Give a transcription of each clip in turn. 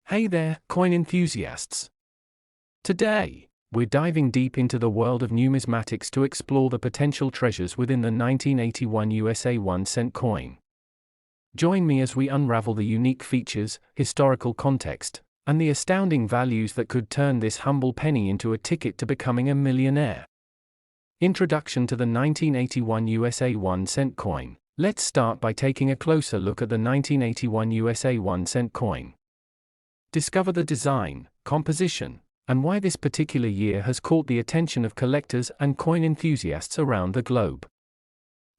Hey there, coin enthusiasts! Today, we're diving deep into the world of numismatics to explore the potential treasures within the 1981 USA 1-cent coin. Join me as we unravel the unique features, historical context, and the astounding values that could turn this humble penny into a ticket to becoming a millionaire. Introduction to the 1981 USA 1-cent coin. Let's start by taking a closer look at the 1981 USA 1-cent coin. Discover the design, composition, and why this particular year has caught the attention of collectors and coin enthusiasts around the globe.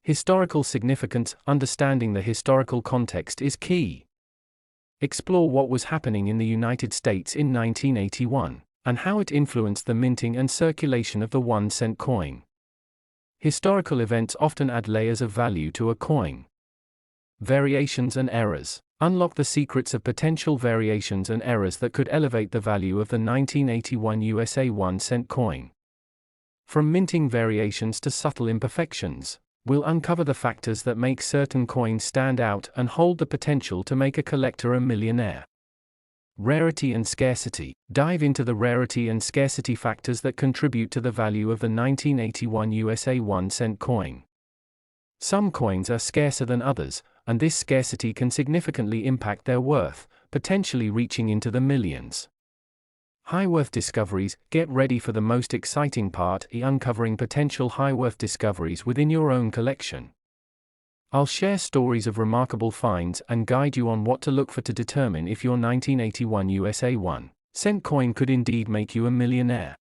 Historical significance. Understanding the historical context is key. Explore what was happening in the United States in 1981, and how it influenced the minting and circulation of the 1-cent coin. Historical events often add layers of value to a coin. Variations and errors. Unlock the secrets of potential variations and errors that could elevate the value of the 1981 USA 1-cent coin. From minting variations to subtle imperfections, we'll uncover the factors that make certain coins stand out and hold the potential to make a collector a millionaire. Rarity and scarcity. Dive into the rarity and scarcity factors that contribute to the value of the 1981 USA 1-cent coin. Some coins are scarcer than others, and this scarcity can significantly impact their worth, potentially reaching into the millions. High-worth discoveries. Get ready for the most exciting part, uncovering potential high-worth discoveries within your own collection. I'll share stories of remarkable finds and guide you on what to look for to determine if your 1981 USA 1-cent coin could indeed make you a millionaire.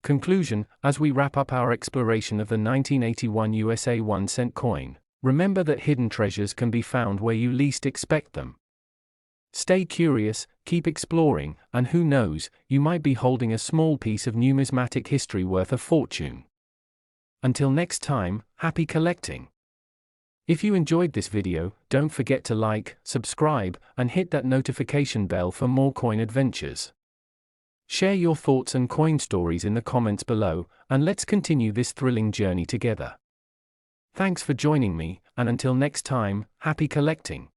Conclusion. As we wrap up our exploration of the 1981 USA 1-cent coin, remember that hidden treasures can be found where you least expect them. Stay curious, keep exploring, and who knows, you might be holding a small piece of numismatic history worth a fortune. Until next time, happy collecting! If you enjoyed this video, don't forget to like, subscribe, and hit that notification bell for more coin adventures. Share your thoughts and coin stories in the comments below, and let's continue this thrilling journey together. Thanks for joining me, and until next time, happy collecting!